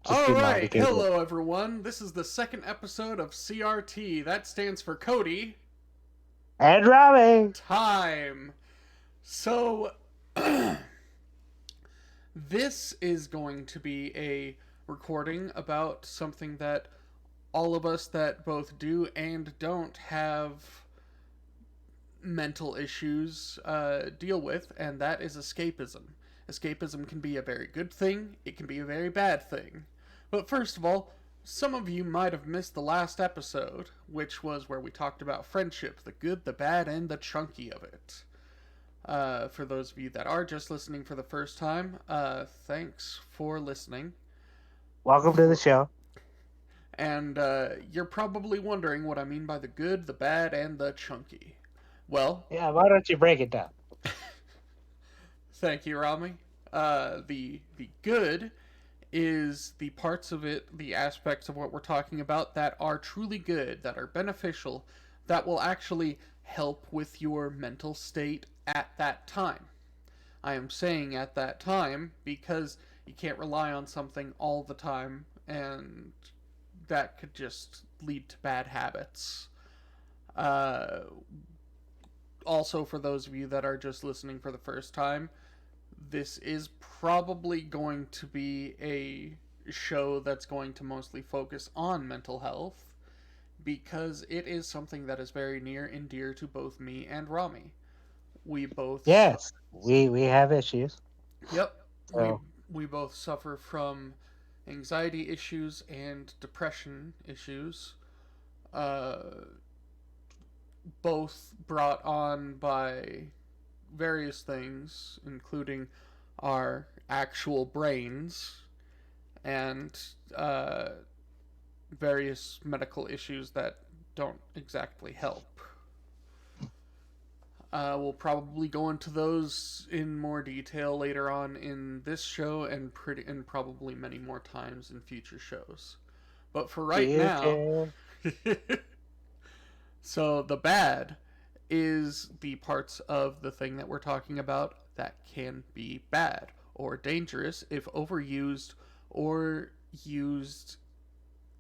Just All didn't know how to right, Google it. hello everyone. This is the second episode of CRT. That stands for Cody And Robbie! Time. So, this is going to be a recording about something that all of us that both do and don't have mental issues deal with, and that is escapism. Escapism can be a very good thing, it can be a very bad thing. But first of all, some of you might have missed the last episode, which was where we talked about friendship, the good, the bad, and the chunky of it. For those of you that are just listening for the first time, thanks for listening. Welcome to the For, show. and you're probably wondering what I mean by the good, the bad, and the chunky. Well, Yeah, why don't you break it down? thank you, Rami. The good is the parts of it, the aspects of what we're talking about that are truly good, that are beneficial, that will actually help with your mental state at that time. I am saying at that time because you can't rely on something all the time, and that could just lead to bad habits. Uh, Also, for those of you that are just listening for the first time, this is probably going to be a show that's going to mostly focus on mental health because it is something that is very near and dear to both me and Rami. We both Yes, we have issues. yep, we So, we both suffer from anxiety issues and depression issues. Uh Both brought on by various things, including our actual brains and various medical issues that don't exactly help. We'll probably go into those in more detail later on in this show and probably many more times in future shows. But for right now, future. so the bad is the parts of the thing that we're talking about that can be bad or dangerous if overused or used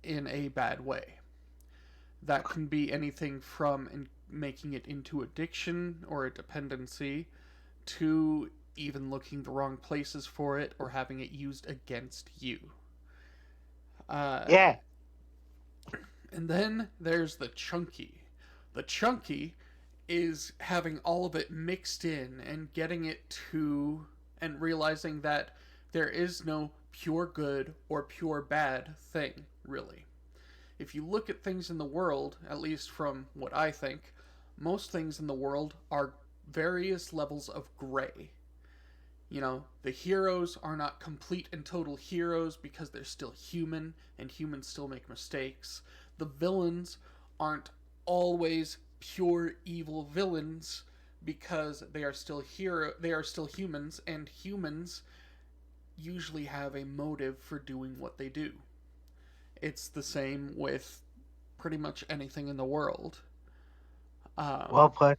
in a bad way. That can be anything from making it into addiction or a dependency to even looking the wrong places for it or having it used against you. Uh, Yeah, and then there's the chunky. The chunky is having all of it mixed in and getting it to and realizing that there is no pure good or pure bad thing, really. If you look at things in the world, at least from what I think, most things in the world are various levels of gray. You know, the heroes are not complete and total heroes because they're still human and humans still make mistakes. The villains aren't always pure evil villains because they are still humans, and humans usually have a motive for doing what they do. It's the same with pretty much anything in the world. well Um, put.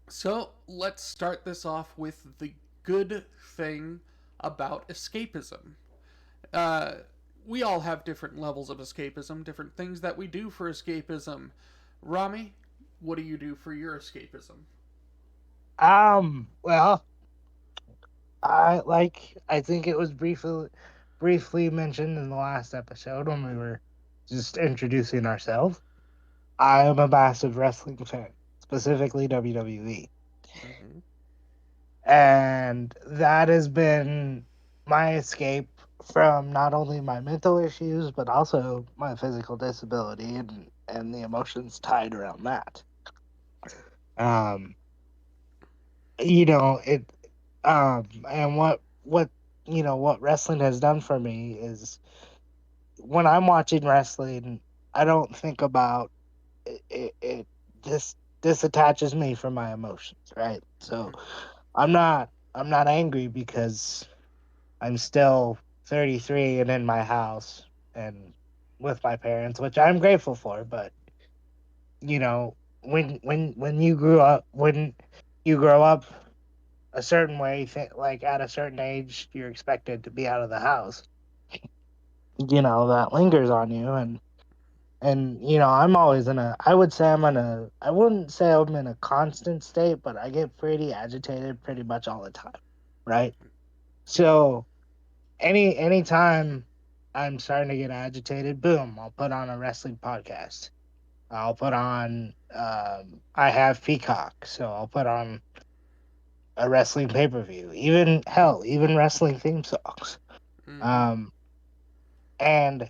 so let's start this off with the good thing about escapism. Uh, we all have different levels of escapism, different things that we do for escapism. Rami, what do you do for your escapism? Well, I think it was briefly mentioned in the last episode when we were just introducing ourselves. I am a massive wrestling fan, specifically WWE. Mm-hmm. And that has been my escape from not only my mental issues but also my physical disability and the emotions tied around that. Um, it and what wrestling has done for me is when I'm watching wrestling, I don't think about it this attaches me from my emotions, right? So I'm not angry because I'm still 33 and in my house and with my parents, which I'm grateful for. But when you grow up a certain way, like at a certain age, you're expected to be out of the house. that lingers on you. And I'm always in a I would say I'm in a I wouldn't say I'm in a constant state, but I get pretty agitated pretty much all the time, right? Yeah. So anytime I'm starting to get agitated, boom, I'll put on a wrestling podcast. I'll put on I have Peacock, so I'll put on a wrestling pay-per-view. Even hell, even wrestling theme songs. Mm-hmm. Um and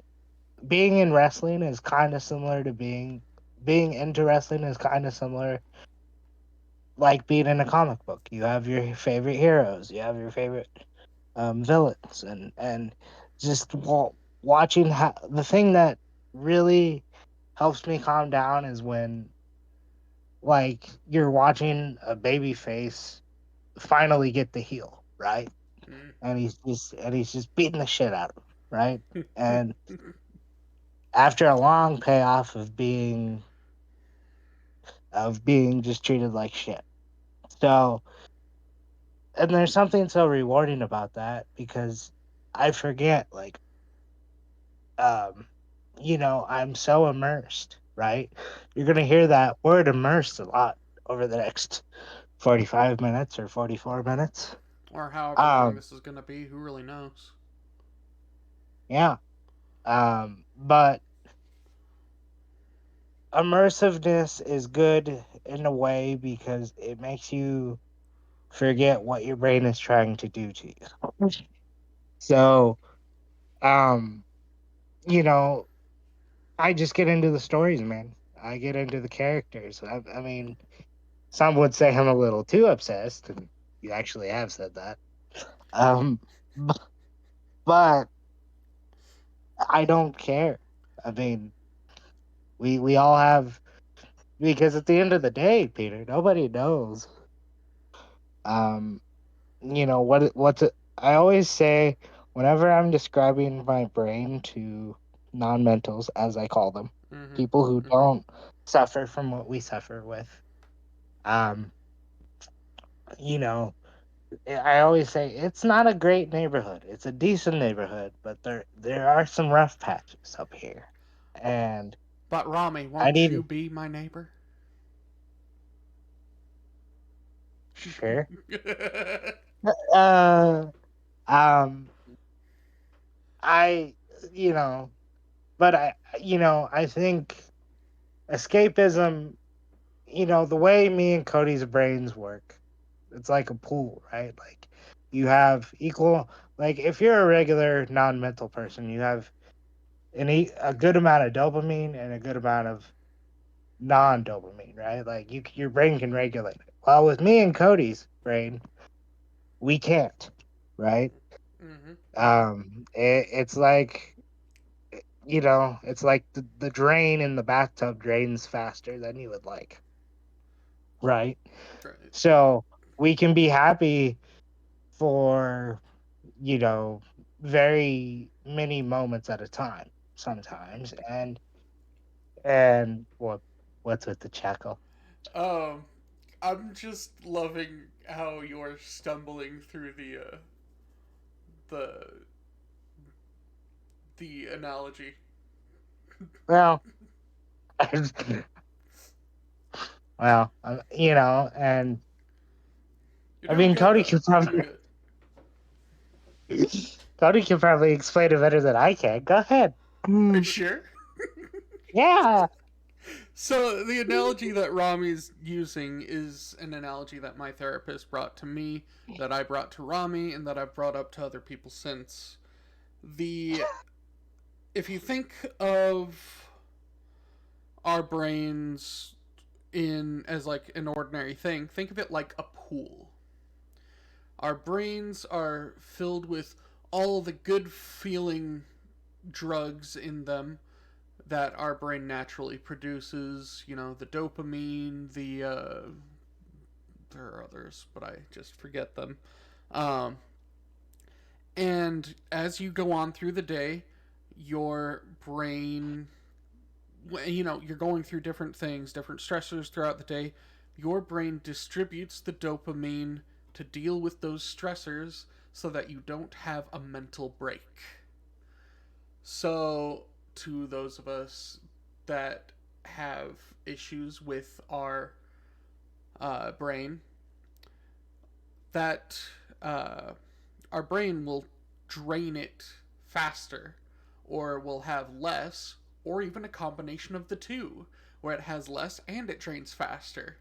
being in wrestling is kind of similar to being into wrestling is kind of similar like being in a comic book. You have your favorite heroes, you have your favorite villains, and just watching how the thing that really helps me calm down is when like you're watching a baby face finally get the heel, right? And he's just beating the shit out of him, right? And after a long payoff of being just treated like shit. So, and there's something so rewarding about that because I forget, like, um, I'm so immersed, right? You're gonna hear that word immersed a lot over the next 45 minutes or 44 minutes. Or however long Um, this is gonna be, who really knows? yeah. But immersiveness is good in a way because it makes you forget what your brain is trying to do to you. So, um, you know, I just get into the stories, man. I get into the characters. I mean, some would say I'm a little too obsessed, and you actually have said that. Um, b- but I don't care. I mean, we all have because at the end of the day, Peter, nobody knows. Um, what's it? I always say whenever I'm describing my brain to non-mentals, as I call them, Mm-hmm. people who Mm-hmm. don't suffer from what we suffer with. Um, you know, I always say it's not a great neighborhood. It's a decent neighborhood, but there are some rough patches up here, and But Rami, I won't you need be my neighbor? sure. Uh, um, I you know, but I think escapism. The way me and Cody's brains work, it's like a pool, right? Like you have equal. Like if you're a regular non-mental person, you have a good amount of dopamine and a good amount of non-dopamine, right? Like your brain can regulate it. Well, with me and Cody's brain, we can't, right? Mm-hmm. It's like the drain in the bathtub drains faster than you would like, right? Right. So we can be happy for, you know, very many moments at a time sometimes. And what's with the chuckle? Um, I'm just loving how you're stumbling through the the analogy. Well, and You're I doing mean, good Cody though. can You're doing probably good. Cody can probably explain it better than I can. Go ahead. Are you Mm, sure? yeah. So the analogy that Rami's using is an analogy that my therapist brought to me, that I brought to Rami, and that I've brought up to other people since. The If you think of our brains in as like an ordinary thing, think of it like a pool. Our brains are filled with all the good feeling drugs in them that our brain naturally produces. You know, the dopamine, there are others, but I just forget them. Um, and as you go on through the day, your brain, you're going through different things, different stressors throughout the day. Your brain distributes the dopamine to deal with those stressors so that you don't have a mental break. So, to those of us that have issues with our brain, that uh, our brain will drain it faster, or will have less, or even a combination of the two, where it has less and it drains faster.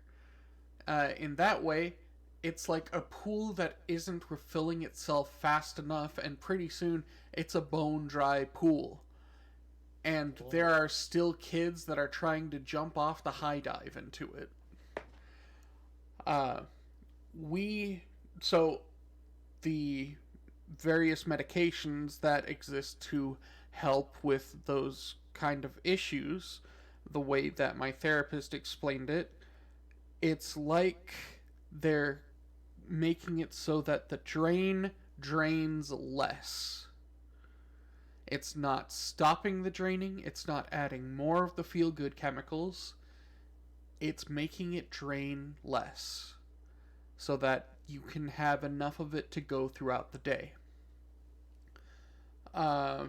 In that way, it's like a pool that isn't refilling itself fast enough, and pretty soon it's a bone dry pool. And there Oh. are still kids that are trying to jump off the high dive into it. Uh, we so the various medications that exist to help with those kind of issues, the way that my therapist explained it, it's like they're making it so that the drain drains less. It's not stopping the draining, it's not adding more of the feel good chemicals, it's making it drain less so that you can have enough of it to go throughout the day. Uh,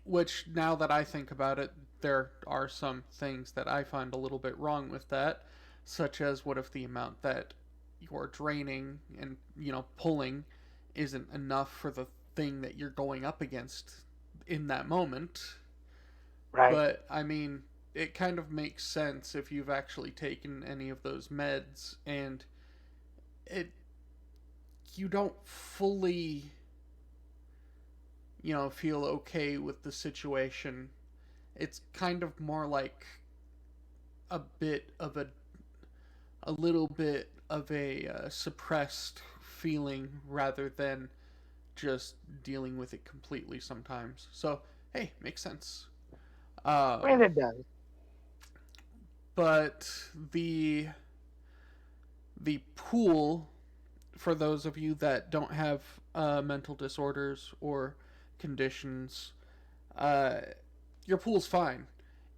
which, now that I think about it, there are some things that I find a little bit wrong with that, such as what if the amount that you're draining and, pulling isn't enough for the thing that you're going up against in that moment. Right. But I mean, it kind of makes sense if you've actually taken any of those meds, and it you don't fully, feel okay with the situation. It's kind of more like a bit of a little bit of a suppressed feeling rather than just dealing with it completely sometimes. So, hey, makes sense. And Um, it does. but the pool, for those of you that don't have mental disorders or conditions, uh, your pool's fine.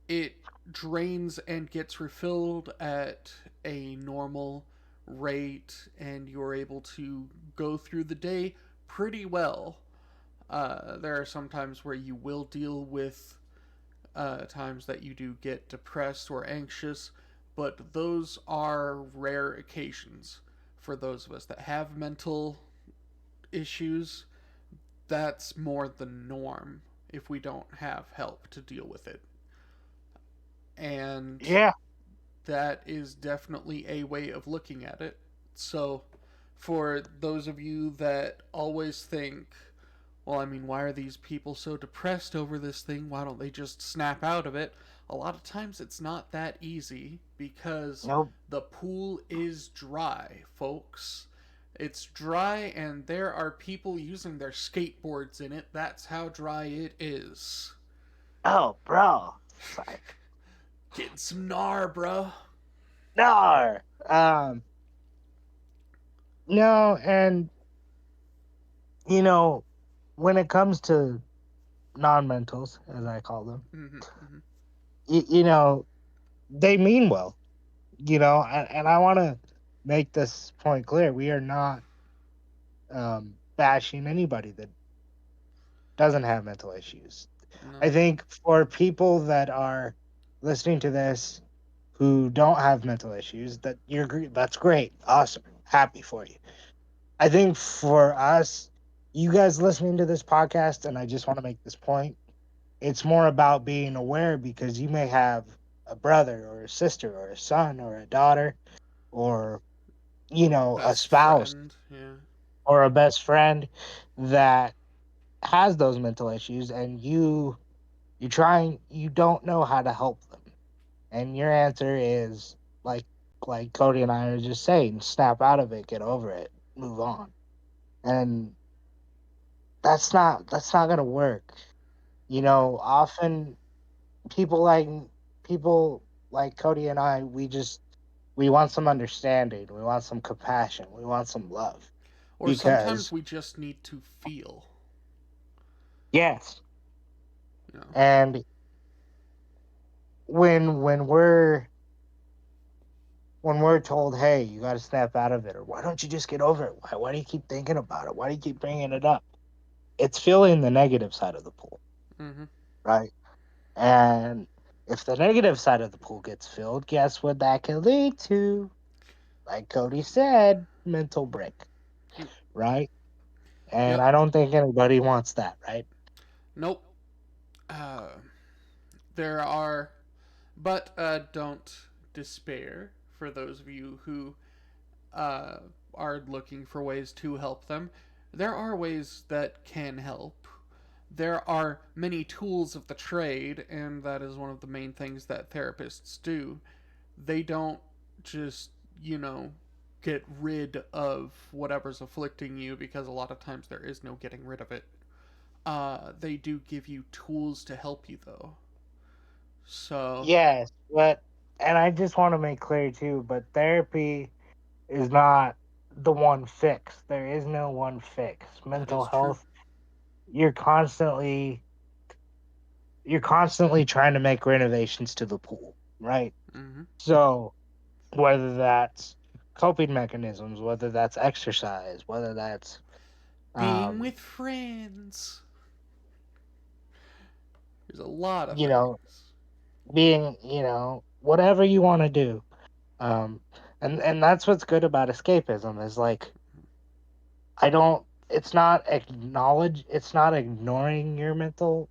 It drains and gets refilled at a normal rate, and you're able to go through the day pretty well. There are some times where you will deal with times that you do get depressed or anxious, but those are rare occasions. For those of us that have mental issues, that's more the norm if we don't have help to deal with it. And Yeah. that is definitely a way of looking at it. So, for those of you that always think, well, I mean, why are these people so depressed over this thing? Why don't they just snap out of it? A lot of times it's not that easy because Nope. the pool is dry, folks. It's dry, and there are people using their skateboards in it. That's how dry it is. Oh, bro. It's like, Getting some gnar, bro. no. No, and you know, when it comes to non-mentals, as I call them, Mm-hmm, mm-hmm. you know, they mean well. And I want to make this point clear: we are not bashing anybody that doesn't have mental issues. I No. think for people that are listening to this who don't have mental issues, that's great, awesome, happy for you. I think for us, you guys listening to this podcast, and I just want to make this point, it's more about being aware because you may have a brother or a sister or a son or a daughter or a Best spouse friend, yeah. or a best friend that has those mental issues, and you don't know how to help them, and your answer is like Cody and I are just saying, snap out of it, get over it, move on. And that's not gonna work. No. Often people like people like Cody and I, we want some understanding, we want some compassion, we want some love. Or sometimes Because we just need to feel, yes, you know. and when we're told, hey, you got to snap out of it, or why don't you just get over it? Why do you keep thinking about it? Why do you keep bringing it up? It's feeling the negative side of the pool. Mm-hmm. right? And if the negative side of the pool gets filled, guess what that could lead to? Like Cody said, mental break, right? And Yep. I don't think anybody wants that, right? Nope. Uh, there are, but don't despair for those of you who uh, are looking for ways to help them. There are ways that can help. There are many tools of the trade, and that is one of the main things that therapists do. They don't just, you know, get rid of whatever's afflicting you, because a lot of times there is no getting rid of it. They do give you tools to help you, though. So, Yes, but and I just want to make clear too, but therapy is not the one fix. There is no one fix. that Mental is true. health, you're constantly you're constantly trying to make renovations to the pool, right? Mm-hmm. So whether that's coping mechanisms, whether that's exercise, whether that's Being um, with friends. There's a lot of you know, things. being, whatever you want to do. Um, and that's what's good about escapism is like I don't it's not ignoring your mental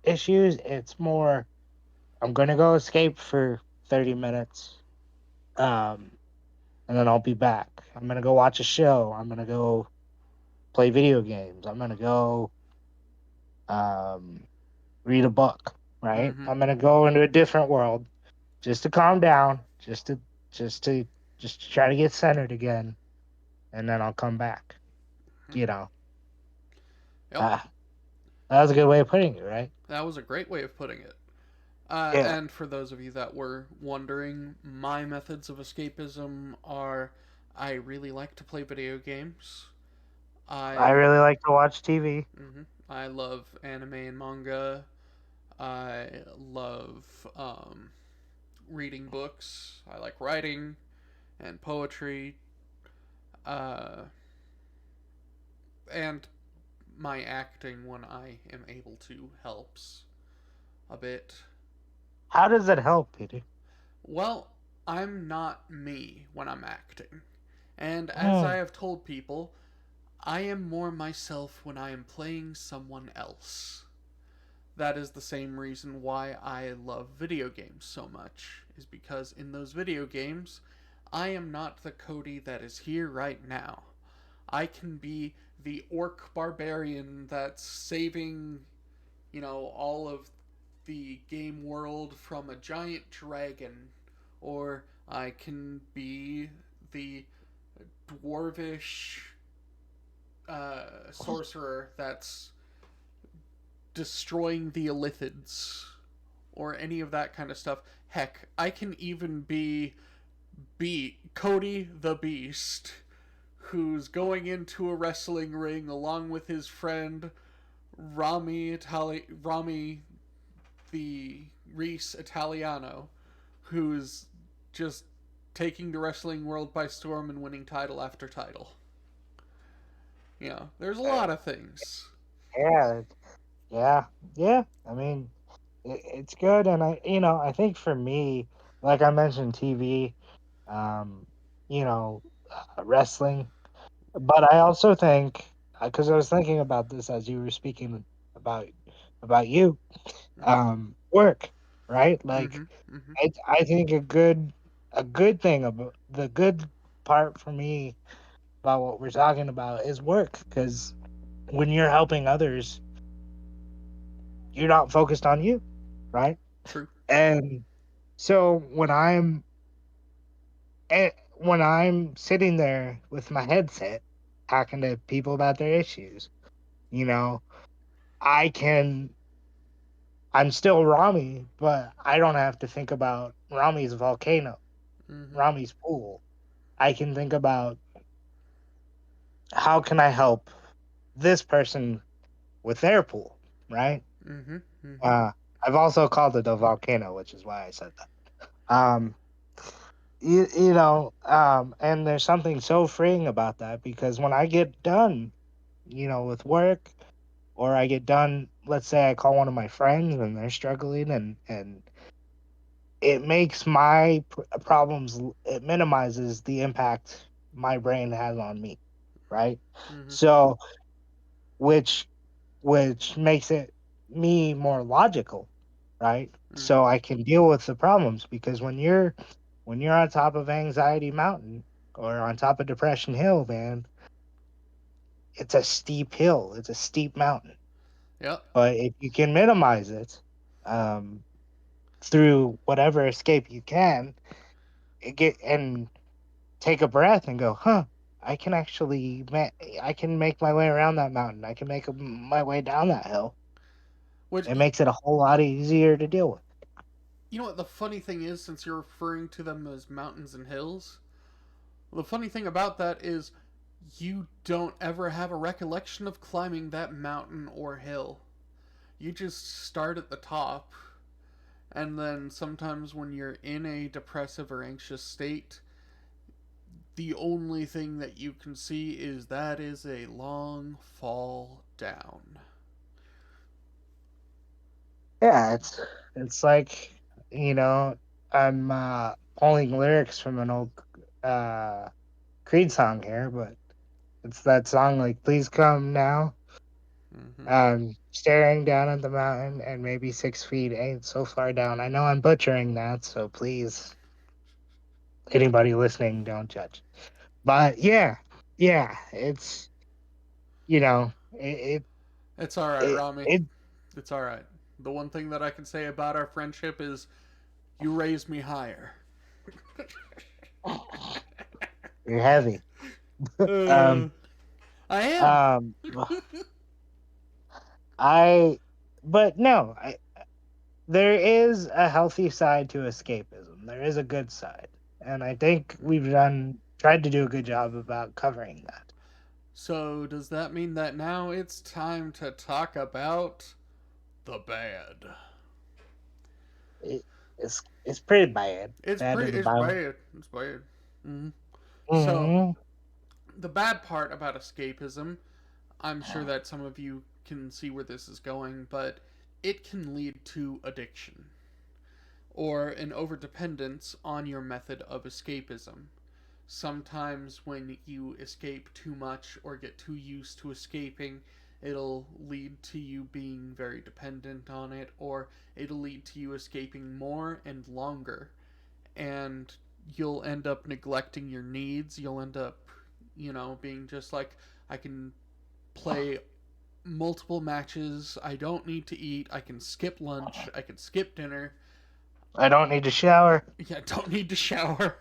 issues. It's more I'm gonna go escape for 30 minutes. Um, and then I'll be back. I'm gonna go watch a show. I'm gonna go play video games. I'm gonna go um, read a book. Right? Mm-hmm. I'm gonna go into a different world just to calm down, just to just to try to get centered again, and then I'll come back. Mm-hmm. You know, Yep. ah, that was a good way of putting it, right? That was a great way of putting it. Yeah, And for those of you that were wondering, my methods of escapism are I really like to play video games. I I really like to watch TV. I love anime and manga. I love reading books. I like writing and poetry. Uh, and my acting when I am able to helps a bit. How does it help, Peter? Well, I'm not me when I'm acting. And as I Mm, have told people, I am more myself when I am playing someone else. That is the same reason why I love video games so much, is because in those video games, I am not the Cody that is here right now. I can be the orc barbarian that's saving, all of the game world from a giant dragon, or I can be the dwarvish sorcerer that's destroying the Illithids, or any of that kind of stuff. Heck, I can even be Cody the Beast, who's going into a wrestling ring along with his friend Rami the Reese Italiano, who's just taking the wrestling world by storm and winning title after title. There's a lot of things. yeah, yeah, yeah. I mean, it's good, and I think for me, like I mentioned, TV, um, wrestling, but I also think because I was thinking about this as you were speaking about you, work, right? Like Mm-hmm. Mm-hmm. I think a good thing about the good part for me about what we're talking about is work because when you're helping others, you're not focused on you, right? True. And so when I'm sitting there with my headset talking to people about their issues, you know, I can I'm still Rami, but I don't have to think about Rami's volcano, Mm-hmm. Rami's pool. I can think about how can I help this person with their pool, right? Mm-hmm. Mm-hmm. Uh, I've also called it a volcano, which is why I said that. Um, and there's something so freeing about that because when I get done, with work, or I get done. Let's say I call one of my friends and they're struggling, and it makes my problems. It minimizes the impact my brain has on me, right? Mm-hmm. So which makes it me more logical, right? Mm-hmm. So I can deal with the problems because when you're on top of anxiety mountain or on top of depression hill, man, it's a steep hill, it's a steep mountain. Yep. But if you can minimize it um, through whatever escape you can, get and take a breath and go, huh? I can make my way around that mountain. I can make my way down that hill. Which, It makes it a whole lot easier to deal with. you know what the funny thing is, since you're referring to them as mountains and hills, the funny thing about that is you don't ever have a recollection of climbing that mountain or hill. You just start at the top, and then sometimes when you're in a depressive or anxious state, the only thing that you can see is that is a long fall down. Yeah, it's like, you know, I'm pulling lyrics from an old uh Creed song here, but it's that song like "Please Come Now." Mm-hmm. Staring down at the mountain, and maybe 6 feet ain't so far down. I know I'm butchering that, so please, anybody listening, don't judge. But yeah, yeah, it's you know, It's all right, it, Rami. it It's all right. The one thing that I can say about our friendship is you raised me higher. you're heavy. uh, Um, I am. um, I, but no, there is a healthy side to escapism. There is a good side, and I think we've tried to do a good job about covering that. So, does that mean that now it's time to talk about the bad? It, it's pretty bad. It's Bad pretty. to the It's bone. bad. It's bad. Mm-hmm. So, Hmm. the bad part about escapism, I'm sure that some of you can see where this is going, but it can lead to addiction or an overdependence on your method of escapism. Sometimes, when you escape too much or get too used to escaping, it'll lead to you being very dependent on it, or it'll lead to you escaping more and longer. And you'll end up neglecting your needs. You'll end up, being just like, I can play multiple matches. I don't need to eat. I can skip lunch. I can skip dinner. I don't need to shower. Yeah, don't need to shower.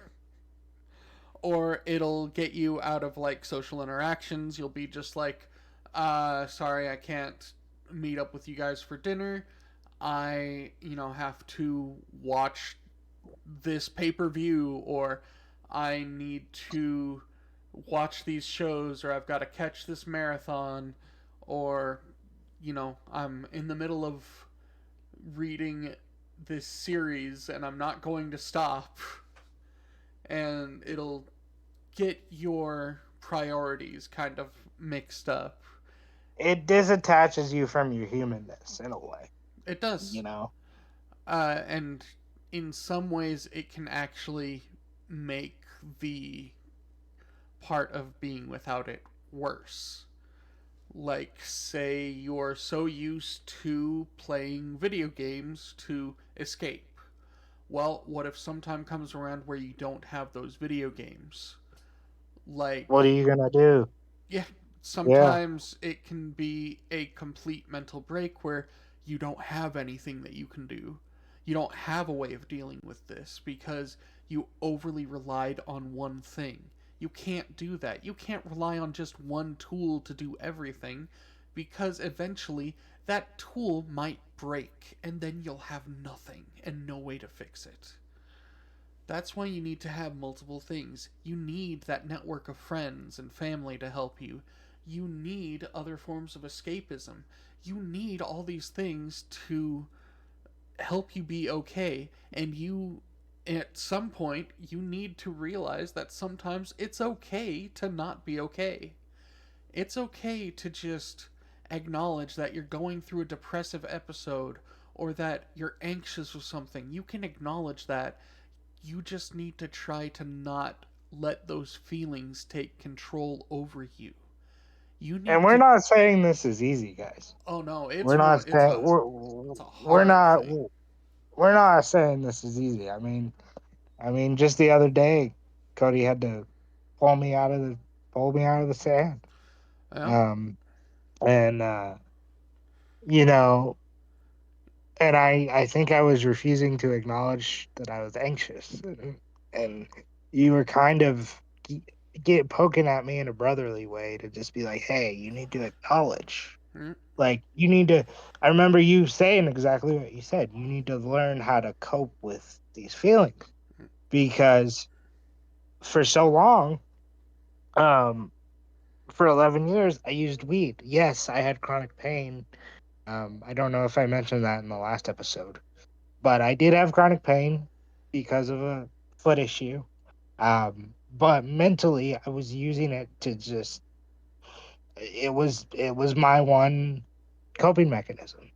Or it'll get you out of like social interactions. You'll be just like, sorry, I can't meet up with you guys for dinner. I, have to watch this pay per view, or I need to watch these shows, or I've got to catch this marathon, or, I'm in the middle of reading this series and I'm not going to stop. And it'll get your priorities kind of mixed up. It disattaches you from your humanness in a way, It you does. know. And in some ways, it can actually make the part of being without it worse. Like, say you're so used to playing video games to escape. Well, what if some time comes around where you don't have those video games? Like, What are you gonna do? yeah, Yeah, sometimes it can be a complete mental break where you don't have anything that you can do. You don't have a way of dealing with this because you overly relied on one thing. You can't do that. You can't rely on just one tool to do everything because eventually that tool might break and then you'll have nothing and no way to fix it. That's why you need to have multiple things. You need that network of friends and family to help you. You need other forms of escapism. You need all these things to help you be okay. And at some point, you need to realize that sometimes it's okay to not be okay. It's okay to just acknowledge that you're going through a depressive episode or that you're anxious with something. You can acknowledge that. You just need to try to not let those feelings take control over you. You And need we're to. not saying this is easy, guys. Oh no, We're not it's saying a it's a we're hard not thing. we're not saying this is easy. I mean, just the other day, Cody had to pull me out of the pull me out of the sand. Yep. Um, and you know, and I think I was refusing to acknowledge that I was anxious, and you were kind of get poking at me in a brotherly way to just be like, hey, you need to acknowledge. Mm, Like you need to. I remember you saying exactly what you said. You need to learn how to cope with these feelings because for so long, um, for 11 years, I used weed. Yes, I had chronic pain. I don't know if I mentioned that in the last episode, but I did have chronic pain because of a foot issue. But mentally, I was using it to just. It was my one coping mechanism.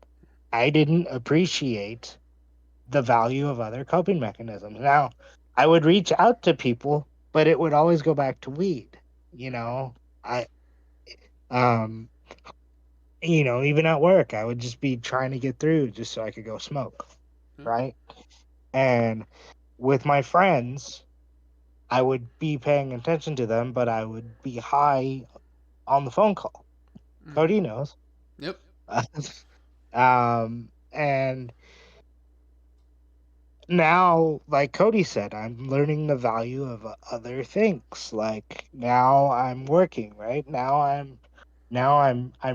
I didn't appreciate the value of other coping mechanisms. Now, I would reach out to people, but it would always go back to weed. You know, I um even at work, I would just be trying to get through just so I could go smoke, mm, right? And with my friends, I would be paying attention to them, but I would be high on the phone call. mm-hmm. Cody knows. Yep. And now, like Cody said, I'm learning the value of other things. Like now I'm working, right? Now I'm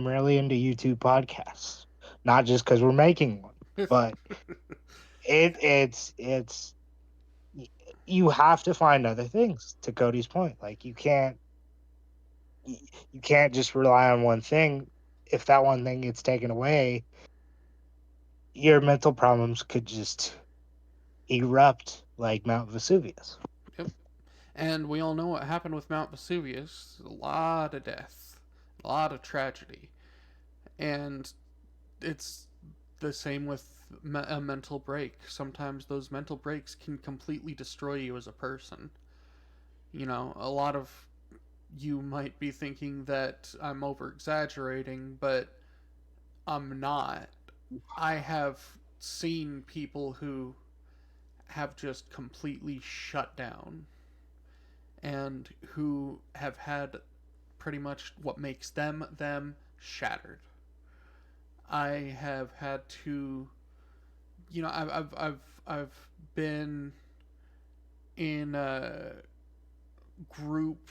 really into YouTube podcasts. Not just because we're making one, but it's you have to find other things, to Cody's point. Like you can't just rely on one thing. If that one thing gets taken away, your mental problems could just erupt like Mount Vesuvius. Yep. And we all know what happened with Mount Vesuvius. A lot of death, a lot of tragedy, and it's the same with a mental break. Sometimes those mental breaks can completely destroy you as a person. A lot of you might be thinking that I'm over exaggerating, but I'm not. I have seen people who have just completely shut down and who have had pretty much what makes them them shattered. I have had to, I've been in a group.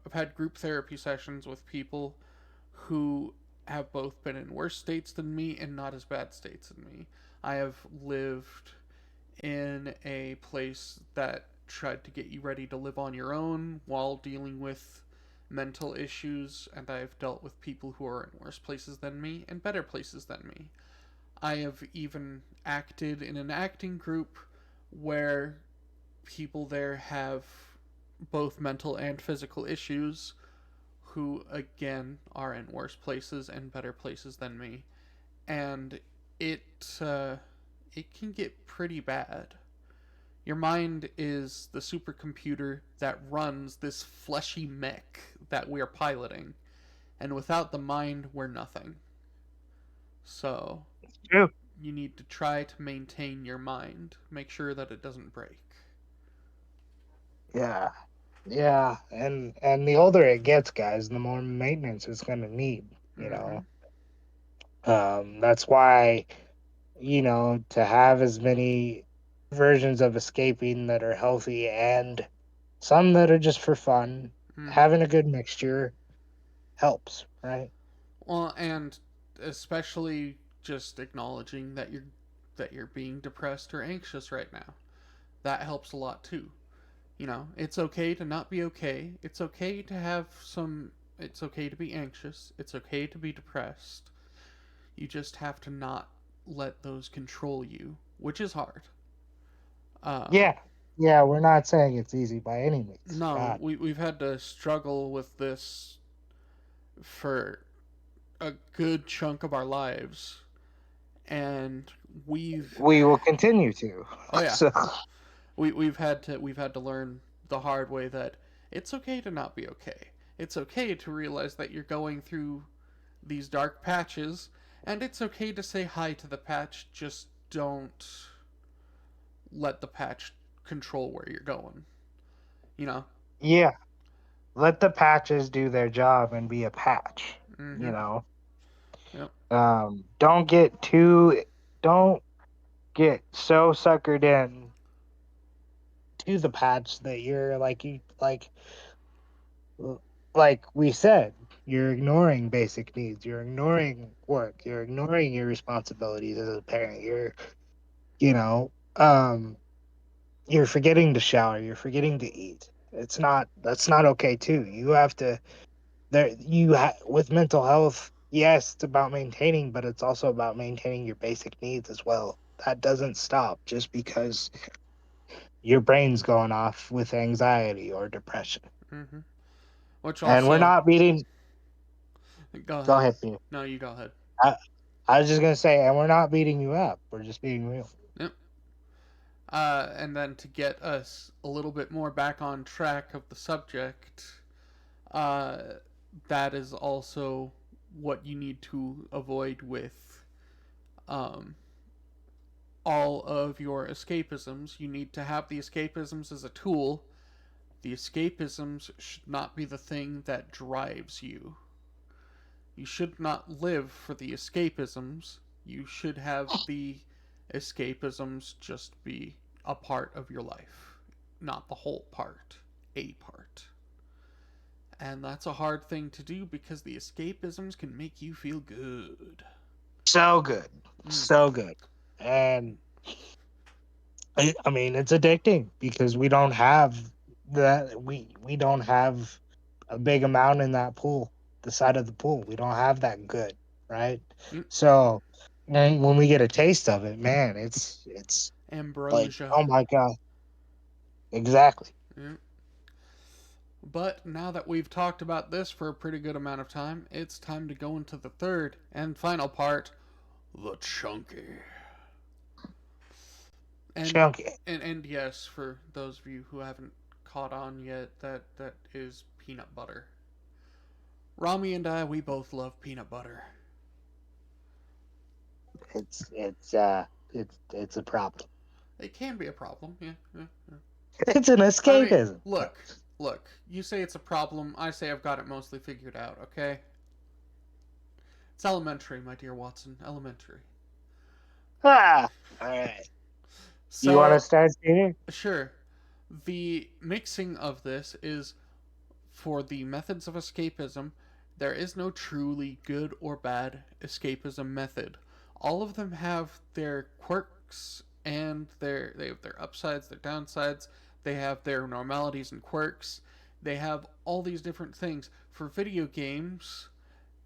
I've had group therapy sessions with people who have both been in worse states than me and not as bad states than me. I have lived in a place that tried to get you ready to live on your own while dealing with mental issues, and I've dealt with people who are in worse places than me and better places than me. I have even acted in an acting group where people there have both mental and physical issues who again are in worse places and better places than me, and it it can get pretty bad. Your mind is the supercomputer that runs this fleshy mech that we're piloting, and without the mind, we're nothing. So, True. you need to try to maintain your mind, make sure that it doesn't break. Yeah. Yeah. And the older it gets, guys, the more maintenance it's gonna need, you Mm-hmm. know. That's why, to have as many versions of escaping that are healthy and some that are just for fun, Mm-hmm. having a good mixture helps, right? Well, and especially just acknowledging that you're being depressed or anxious right now. That helps a lot too. It's okay to not be okay. It's okay to have some. It's okay to be anxious. It's okay to be depressed. You just have to not let those control you, which is hard. Um, Yeah. Yeah, we're not saying it's easy by any means. no, God. we've had to struggle with this for a good chunk of our lives, and we've We will continue to. oh yeah, So we've had to learn the hard way that it's okay to not be okay. It's okay to realize that you're going through these dark patches, and it's okay to say hi to the patch. Just don't let the patch control where you're going. You know. yeah, let the patches do their job and be a patch. You Mm-hmm. know, Yep. don't get too, don't get so suckered in to the patch that you're like we said, you're ignoring basic needs, you're ignoring work, you're ignoring your responsibilities as a parent. You know, you're forgetting to shower, you're forgetting to eat. That's not okay too. You have to with mental health. Yes, it's about maintaining, but it's also about maintaining your basic needs as well. That doesn't stop just because your brain's going off with anxiety or depression. Mm-hmm. Which And we're also, not beating. go Go ahead. ahead, Peter. No, you go ahead. I, I was just gonna say, and we're not beating you up. We're just being real. Yep. And then to get us a little bit more back on track of the subject, uh, that is also what you need to avoid with um, all of your escapisms. You need to have the escapisms as a tool. The escapisms should not be the thing that drives you. You should not live for the escapisms. You should have the escapisms just be a part of your life, not the whole part, a part. And that's a hard thing to do because the escapisms can make you feel good. So good, Mm, so good, and I mean it's addicting because we don't have we don't have a big amount in that pool, the side of the pool. We don't have that good, right? mm, So when we get a taste of it, man, it's like, ambrosia. oh my god, exactly. Mm. But now that we've talked about this for a pretty good amount of time, it's time to go into the third and final part, the chunky. And Chunky. and yes, for those of you who haven't caught on yet, that is peanut butter. Rami and I, we both love peanut butter. It's a problem. It can be a problem, yeah, yeah, yeah. It's an I mean, escapism. look. You say it's a problem. I say I've got it mostly figured out. Okay, it's elementary, my dear Watson. Elementary. Ah, all right. You want to So start, Peter? sure, the mixing of this is for the methods of escapism. There is no truly good or bad escapism method. All of them have their quirks and they have their upsides, their downsides. They have their normalities and quirks. They have all these different things. For video games,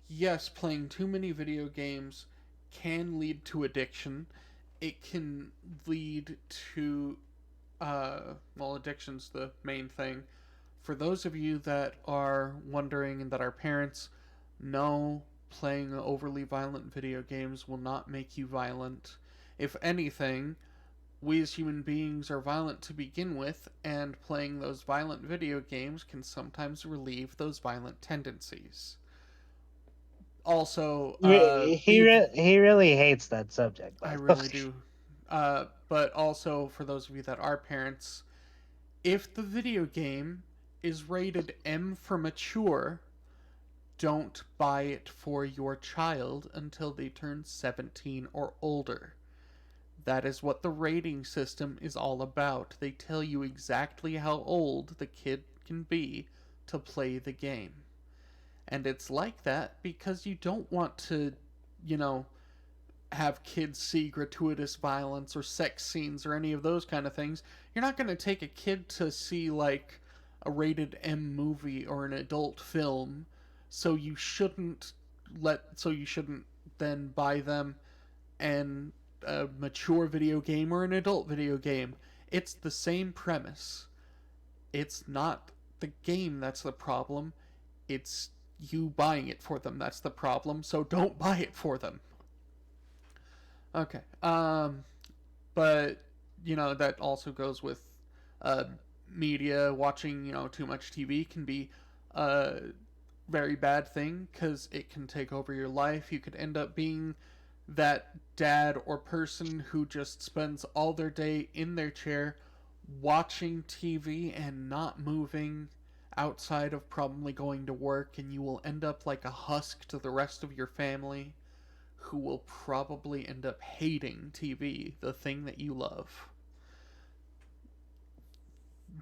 yes, playing too many video games can lead to addiction. It can lead to well, addiction's the main thing. For those of you that are wondering and that are parents, no, playing overly violent video games will not make you violent. If anything, we as human beings are violent to begin with, and playing those violent video games can sometimes relieve those violent tendencies. Also, He really hates that subject, I by the way. really do. But also, for those of you that are parents, if the video game is rated M for mature, don't buy it for your child until they turn 17 or older. That is what the rating system is all about. They tell you exactly how old the kid can be to play the game. And it's like that because you don't want to, you know, have kids see gratuitous violence or sex scenes or any of those kind of things. You're not going to take a kid to see like a rated M movie or an adult film, so you shouldn't then buy them an a mature video game or an adult video game. It's the same premise. It's not the game that's the problem. It's you buying it for them that's the problem. So don't buy it for them. Okay. But that also goes with uh, media. Watching too much TV can be a very bad thing because it can take over your life. You could end up being that dad or person who just spends all their day in their chair watching TV and not moving outside of probably going to work, and you will end up like a husk to the rest of your family who will probably end up hating TV, the thing that you love.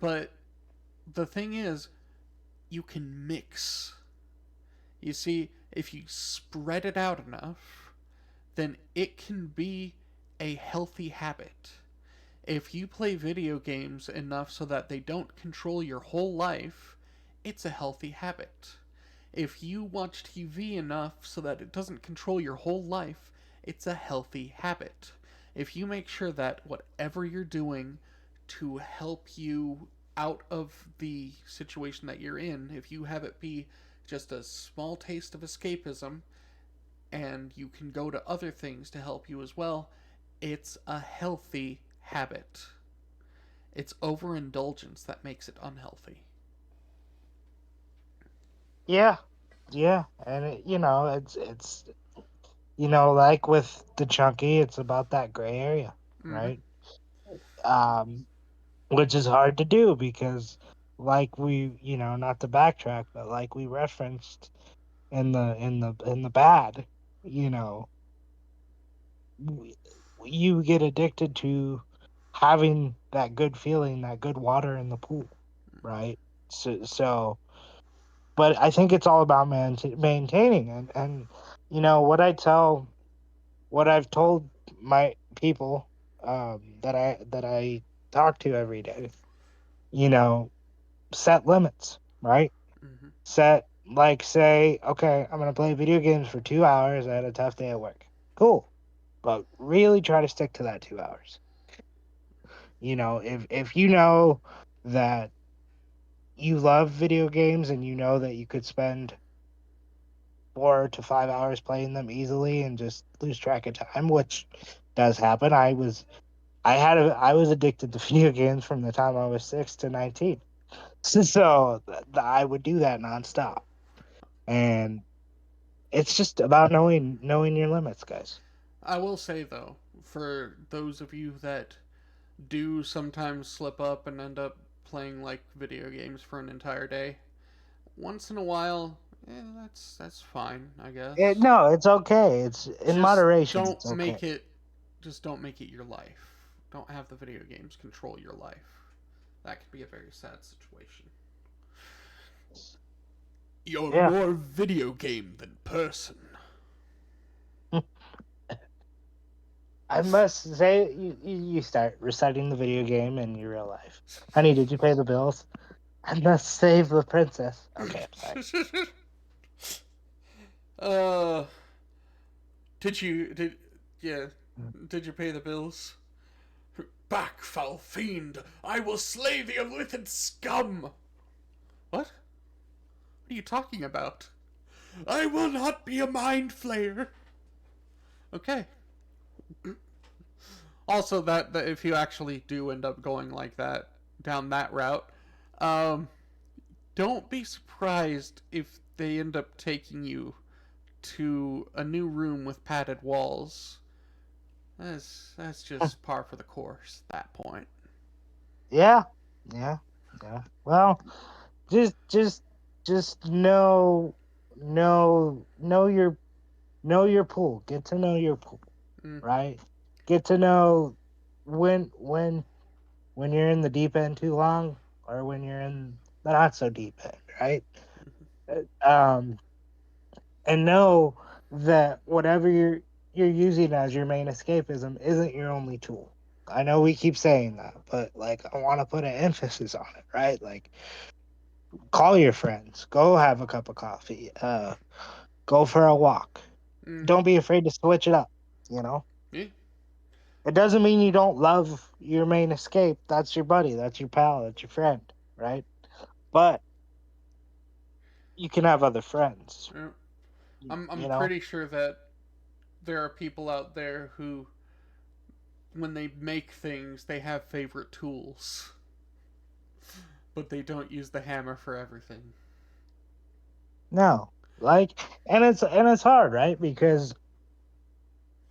But the thing is, you can mix. You see, if you spread it out enough, then it can be a healthy habit. If you play video games enough so that they don't control your whole life, it's a healthy habit. If you watch TV enough so that it doesn't control your whole life, it's a healthy habit. If you make sure that whatever you're doing to help you out of the situation that you're in, if you have it be just a small taste of escapism and you can go to other things to help you as well, it's a healthy habit. It's overindulgence that makes it unhealthy. Yeah, yeah, and it's like with the chunky, it's about that gray area, Mm-hmm. right? Um, which is hard to do because, like not to backtrack, but like we referenced in the bad, you know, w- you get addicted to having that good feeling, that good water in the pool, right? So but I think it's all about maintaining and what I've told my people that I talk to every day, you know, set limits, right? Mm-hmm. Set like say, okay, I'm gonna play video games for 2 hours. I had a tough day at work. Cool, but really try to stick to that 2 hours. If you know that you love video games and you know that you could spend 4 to 5 hours playing them easily and just lose track of time, which does happen. I was addicted to video games from the time I was 6 to 19, so I would do that nonstop, and it's just about knowing your limits, guys. I will say though, for those of you that do sometimes slip up and end up playing like video games for an entire day, once in a while, that's fine, I guess. No, it's okay. It's in Just moderation. don't It's okay. make it just don't make it your life. Don't have the video games control your life. That could be a very sad situation. You're Yeah. more video game than person. I must say, you start reciting the video game in your real life. Honey, did you pay the bills? I must save the princess. Okay, I'm sorry. uh, did yeah? Did you pay the bills? Back, foul fiend! I will slay the illithid scum! What? What are you talking about? I will not be a mind flayer! Okay. Also, that if you actually do end up going like that, down that route, um, don't be surprised if they end up taking you to a new room with padded walls. That's just par for the course at that point. Yeah, yeah, yeah. Well, just just just know your pool. Get to know your pool, Mm, right? Get to know when you're in the deep end too long, or when you're in the not so deep end, right? Um, and know that whatever you're using as your main escapism isn't your only tool. I know we keep saying that, but like I want to put an emphasis on it, right? Like call your friends, go have a cup of coffee, go for a walk. mm-hmm. Don't be afraid to switch it up, you know? Yeah. It doesn't mean you don't love your main escape. That's your buddy, that's your pal, that's your friend, right? But you can have other friends. Yeah. I'm You know. pretty sure that there are people out there who, when they make things, they have favorite tools, but they don't use the hammer for everything. No, like, and it's hard, right? Because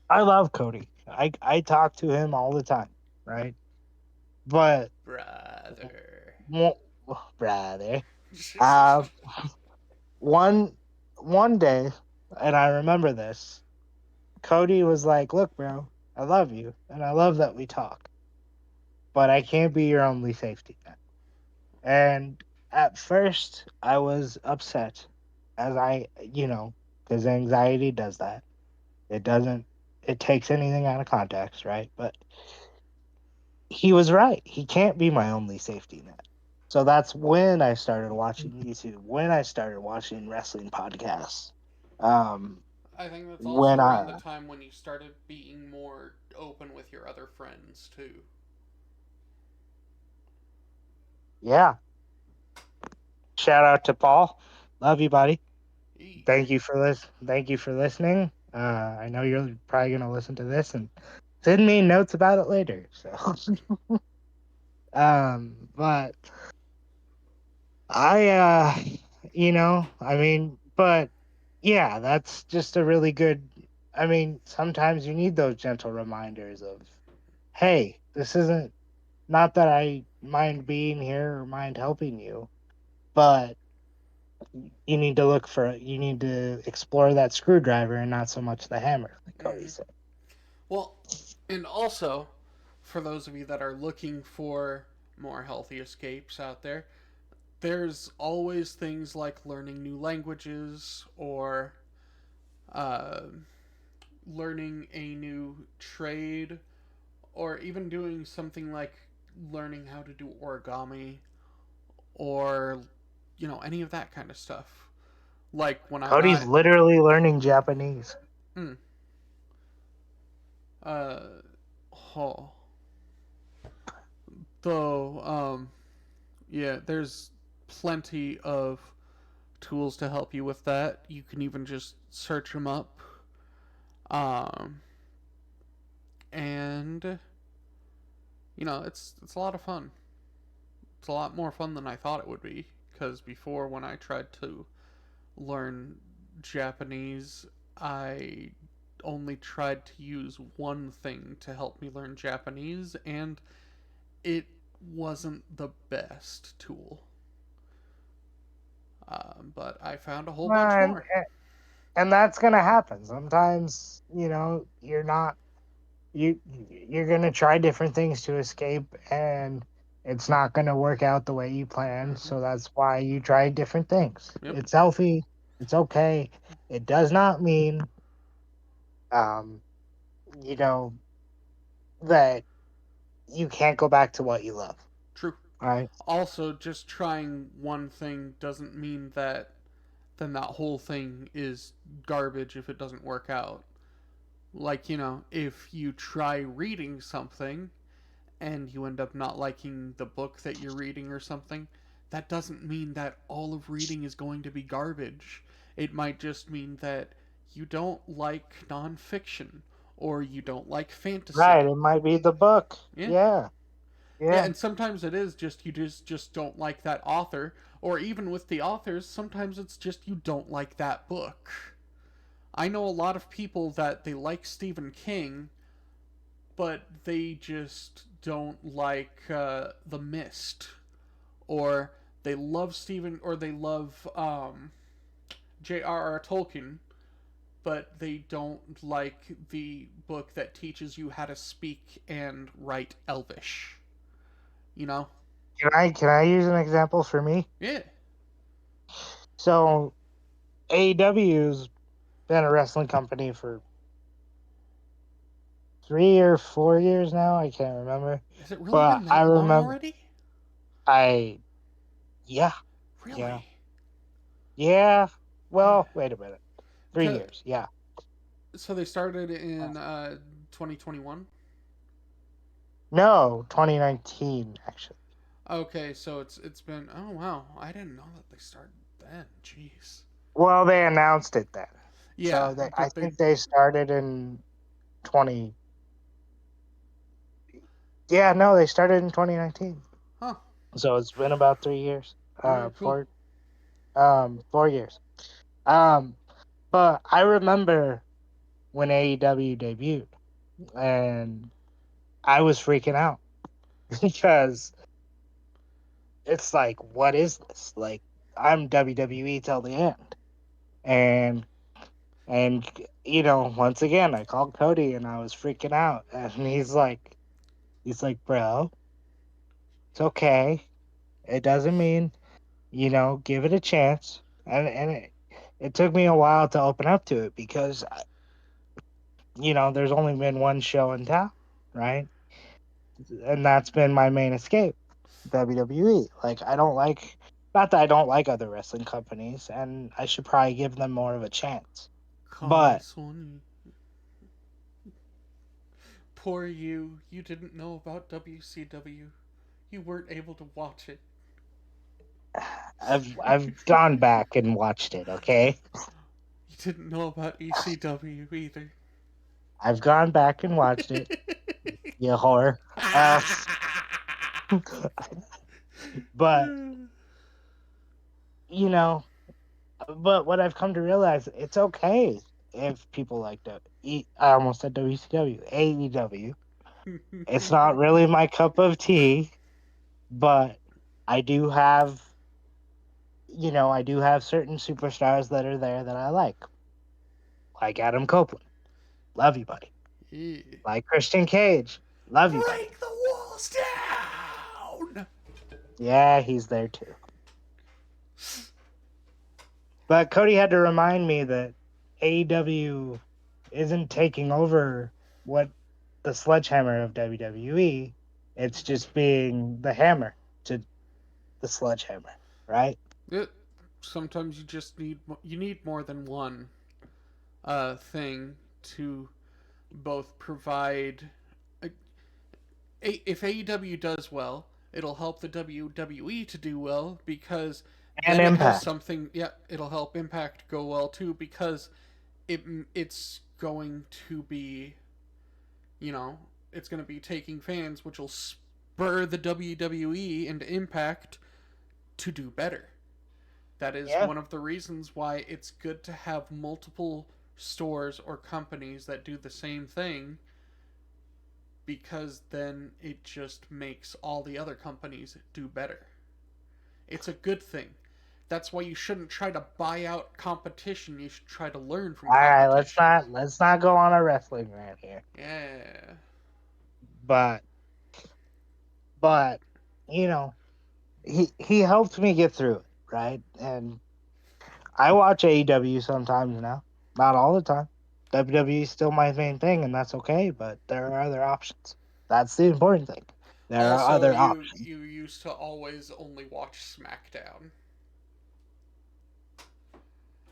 I love Cody. I talk to him all the time, right? But Brother. one, brother, uh, one one day, and I remember this. Cody was like, "Look, bro, I love you, and I love that we talk, but I can't be your only safety net." And at first, I was upset, as because anxiety does that. It doesn't. It takes anything out of context, right? But he was right. He can't be my only safety net. So that's when I started watching YouTube, when I started watching wrestling podcasts. Um, I think that's also when around the I, time when you started being more open with your other friends, too. yeah, shout out to Paul. Love you, buddy. Eee. Thank you for this. Thank you for listening. I know you're probably gonna listen to this and send me notes about it later. So, but I, I mean, but yeah, that's just a really good. I mean, sometimes you need those gentle reminders of, hey, this isn't, not that I mind being here or mind helping you, but you need to explore that screwdriver and not so much the hammer, like Cody Mm-hmm. said. Well, and also, for those of you that are looking for more healthy escapes out there, there's always things like learning new languages or uh, learning a new trade or even doing something like learning how to do origami or any of that kind of stuff. Like when I Cody's got literally learning Japanese. mm, uh oh, though yeah, there's plenty of tools to help you with that. You can even just search them up. Um and it's a lot of fun. It's a lot more fun than I thought it would be because before when I tried to learn Japanese, I only tried to use one thing to help me learn Japanese, and it wasn't the best tool. But I found a whole bunch And more. and that's gonna happen. Sometimes, you're gonna try different things to escape, and it's not gonna work out the way you planned. Mm-hmm. So that's why you try different things. Yep. It's healthy. It's okay. It does not mean, um, you know, that you can't go back to what you love. True. Right? Also, just trying one thing doesn't mean that then that whole thing is garbage if it doesn't work out. Like, if you try reading something and you end up not liking the book that you're reading or something, that doesn't mean that all of reading is going to be garbage. It might just mean that you don't like nonfiction or you don't like Right. fantasy. It might be the book. Yeah. Yeah. Yeah, Yeah. and sometimes it is just you just don't like that author, or even with the authors, sometimes it's just you don't like that book. I know a lot of people that they like Stephen King, but they just don't like The Mist, or they love Stephen, or they love J.R.R. Tolkien, but they don't like the book that teaches you how to speak and write Elvish. You know? Can I use an example for me? Yeah. So AEW's been a wrestling company for 3 or 4 years now. I can't remember, Has it really but been I that long remember. already? I Yeah, yeah, Really? yeah. Well, wait a minute. 3 years. Yeah. So they started Uh, in 2021. No, 2019 actually. Okay, so it's been, oh wow, I didn't know that they started then. Jeez. Well, they announced it then. Yeah, So I but they. think they started in 20. Yeah, no, they started in 2019. Huh. So it's been about 3 years. Very cool. 4 years. Um, but I remember when AEW debuted, and I was freaking out because it's like, what is this? Like, I'm WWE till the end, and and once again, I called Cody and I was freaking out, and he's like, bro, it's okay. It doesn't mean, give it a chance. And it took me a while to open up to it because, there's only been one show in town, right? And that's been my main escape, WWE. Like, not that I don't like other wrestling companies, and I should probably give them more of a chance. Call me But Sonny. Poor you. You didn't know about WCW. You weren't able to watch it. I've gone back and watched it, okay? You didn't know about ECW either. I've gone back and watched it, you whore. Uh, but, you know, but what I've come to realize, it's okay if people like I almost said WCW, AEW. It's not really my cup of tea, but I do have, I do have certain superstars that are there that I like Adam Copeland. Love you, buddy. Yeah. Like Christian Cage. Love you, buddy. Break the walls down! Yeah, he's there too. But Cody had to remind me that AEW isn't taking over what the sledgehammer of WWE. It's just being the hammer to the sledgehammer, right? It, sometimes you need more than one thing to both provide. A, if AEW does well, it'll help the WWE to do well because And then it has Impact. something. Yeah, it'll help Impact go well too because it it's going to be, you know, it's going to be taking fans, which will spur the WWE and Impact to do better. That is Yeah. one of the reasons why it's good to have multiple stores or companies that do the same thing because then it just makes all the other companies do better. It's a good thing. That's why you shouldn't try to buy out competition. You should try to learn from All right, let's competition. not let's not go on a wrestling rant here. Yeah. But but you know, he helped me get through it, right? And I watch AEW sometimes now. Not all the time. WWE is still my main thing, and that's okay, but there are other options. That's the important thing. There are Also, other you options. you used to always only watch SmackDown.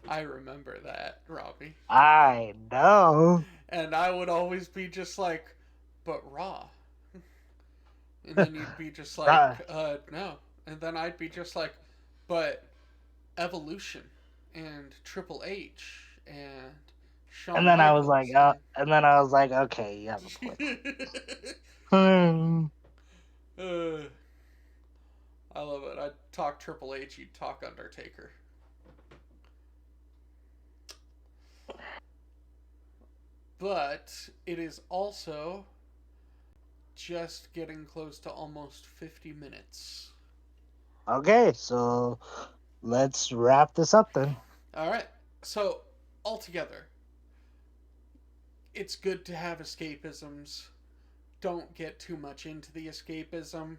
I remember that, Robbie. I know. And I would always be just like, but Raw. And then you'd be just like, Right. no. And then I'd be just like, but Evolution and Triple H and And Shawn then I was like, Michaels and. okay, you have a point. Hmm. uh, I love it. I'd talk Triple H, you'd talk Undertaker. But it is also just getting close to almost 50 minutes. Okay, so let's wrap this up then. All right. So, altogether, it's good to have escapisms. Don't get too much into the escapism.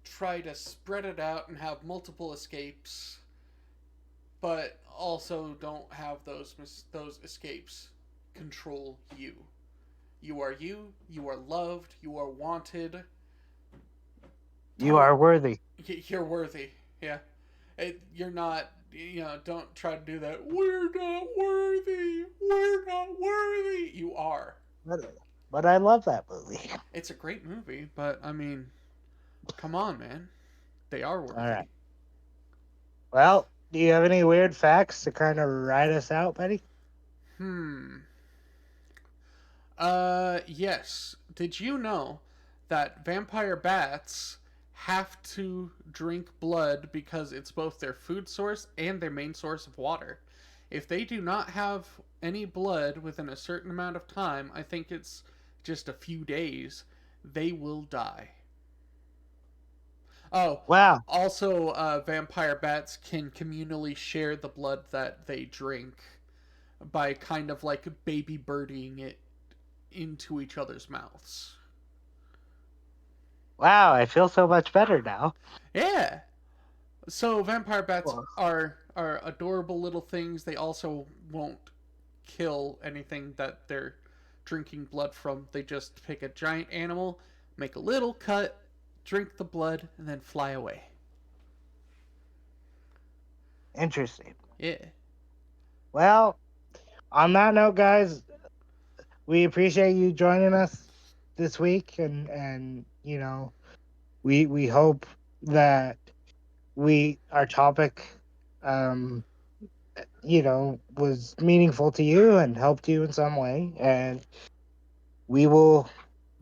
Try to spread it out and have multiple escapes, but also don't have those escapes control you. You are you. You are loved. You are wanted. You Don't. are worthy. You're worthy. Yeah. You're not. Don't try to do that. We're not worthy. We're not worthy. You are. But, but I love that movie. It's a great movie, but I mean, come on, man. They are All worthy. right. Well, Do you have any weird facts to kind of write us out, Betty? Hmm. Yes. Did you know that vampire bats have to drink blood because it's both their food source and their main source of water? If they do not have any blood within a certain amount of time, I think it's just a few days, they will die. Oh, Wow, also, vampire bats can communally share the blood that they drink by kind of like baby birdieing it into each other's mouths. wow, I feel so much better now. Yeah. So vampire bats Well, are adorable little things. They also won't kill anything that they're drinking blood from. They just pick a giant animal, make a little cut, drink the blood, and then fly away. interesting. Yeah. Well, on that note, guys, we appreciate you joining us this week, and we hope that we our topic, um, was meaningful to you and helped you in some way, and we will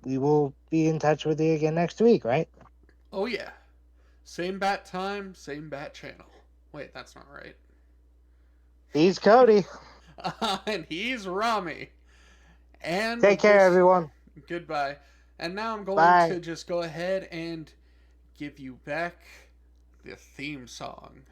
we will be in touch with you again next week, right? Oh yeah. Same bat time, same bat channel. Wait, that's not right. He's Cody. And he's Rami. And Take with care, this, everyone. goodbye. And now I'm going Bye. to just go ahead and give you back the theme song.